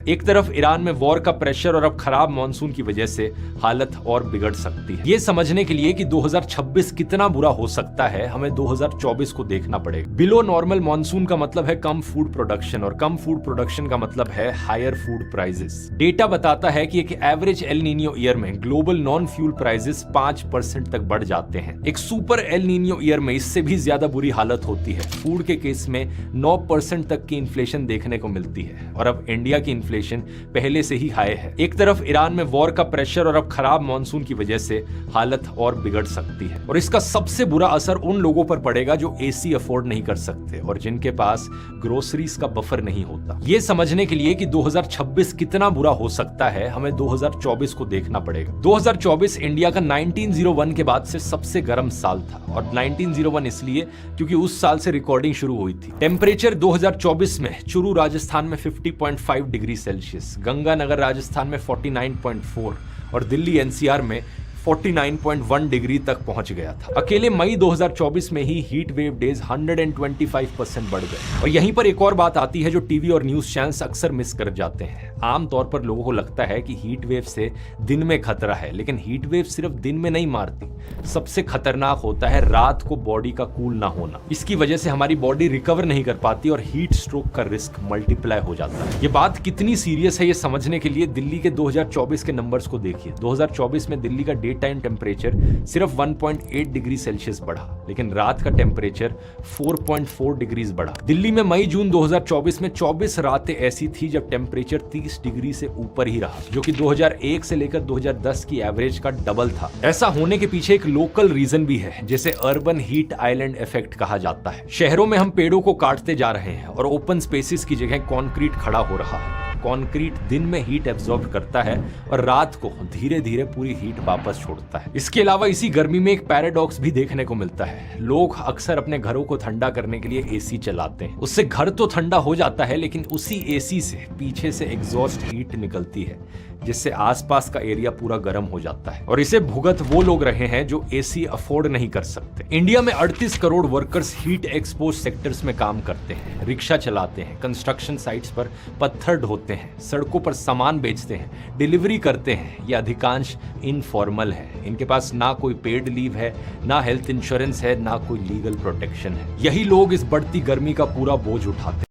एक तरफ ईरान में वॉर का प्रेशर और अब खराब मॉनसून की वजह से हालत और बिगड़ सकती है। ये समझने के लिए कि 2026 कितना बुरा हो सकता है, हमें 2024 को देखना पड़ेगा। बिलो नॉर्मल मॉनसून का मतलब है कम फूड प्रोडक्शन, और कम फूड प्रोडक्शन का मतलब है हायर फूड प्राइसेस। डेटा बताता है कि एक एवरेज एल नीनियो ईयर में ग्लोबल नॉन फ्यूल प्राइसेस 5% तक बढ़ जाते हैं। एक सुपर एल नीनियो ईयर में इससे भी ज्यादा बुरी हालत होती है। फूड के केस में 9% तक की इन्फ्लेशन देखने को मिलती है, और अब इंडिया की इन्फ्लेशन पहले से ही हाई है। एक तरफ ईरान में वॉर का प्रेशर और अब खराब मॉनसून की वजह से हालत और बिगड़ सकती है, और इसका सबसे बुरा असर उन लोगों पर पड़ेगा जो एसी अफोर्ड नहीं कर सकते और जिनके पास ग्रोसरीज का बफर नहीं होता। ये समझने के लिए कि 2026 कितना बुरा हो सकता है, हमें 2024 को देखना पड़ेगा। 2024 इंडिया का 1901 के बाद से सबसे गर्म साल था, और 1901 इसलिए क्योंकि उस साल से रिकॉर्डिंग शुरू हुई थी। टेम्परेचर 2024 में चुरू राजस्थान में 50.5 डिग्री सेल्सियस, गंगानगर राजस्थान में 49.4 और दिल्ली एनसीआर में 49.1 डिग्री तक पहुंच गया था। अकेले मई 2024 में ही हीट वेव डेज 125% बढ़ गए। और यहीं पर एक और बात आती है जो टीवी और न्यूज चैनल्स अक्सर मिस कर जाते हैं। आमतौर पर लोगों को लगता है कि हीट वेव से दिन में खतरा है, लेकिन हीट वेव सिर्फ दिन में नहीं मारती। सबसे खतरनाक होता है रात को बॉडी का कूल ना होना। इसकी वजह से हमारी बॉडी रिकवर नहीं कर पाती और हीट स्ट्रोक का रिस्क मल्टीप्लाई हो जाता है। ये बात कितनी सीरियस है ये समझने के लिए दिल्ली के 2024 के नंबर्स को देखिए। 2024 में दिल्ली का डे टाइम टेम्परेचर सिर्फ 1.8 डिग्री सेल्सियस बढ़ा, लेकिन रात का टेम्परेचर 4.4 डिग्रीज बढ़ा। दिल्ली में मई जून 2024 में 24 रातें ऐसी थी जब टेम्परेचर 30 डिग्री से ऊपर ही रहा, जो कि 2001 से लेकर 2010 की एवरेज का डबल था। ऐसा होने के पीछे एक लोकल रीजन भी है, जिसे अर्बन हीट आइलैंड इफेक्ट कहा जाता है। शहरों में हम पेड़ों को काटते जा रहे हैं और ओपन स्पेसेस की जगह कंक्रीट खड़ा हो रहा है। कंक्रीट दिन में हीट एब्जॉर्ब करता है और रात को धीरे धीरे पूरी हीट वापस छोड़ता है। इसके अलावा इसी गर्मी में एक पैराडॉक्स भी देखने को मिलता है। लोग अक्सर अपने घरों को ठंडा करने के लिए एसी चलाते हैं। उससे घर तो ठंडा हो जाता है, लेकिन उसी एसी से पीछे से एग्जॉस्ट हीट निकलती है, जिससे आसपास का एरिया पूरा गर्म हो जाता है। और इसे भुगत वो लोग रहे हैं जो एसी अफोर्ड नहीं कर सकते। इंडिया में 38 crore workers heat expose sectors में काम करते हैं, रिक्शा चलाते हैं, कंस्ट्रक्शन साइट्स पर पत्थर ढोते हैं, सड़कों पर सामान बेचते हैं, डिलीवरी करते हैं। ये अधिकांश इनफॉर्मल है। इनके पास ना कोई पेड लीव है, ना हेल्थ इंश्योरेंस है, ना कोई लीगल प्रोटेक्शन है। यही लोग इस बढ़ती गर्मी का पूरा बोझ उठाते हैं।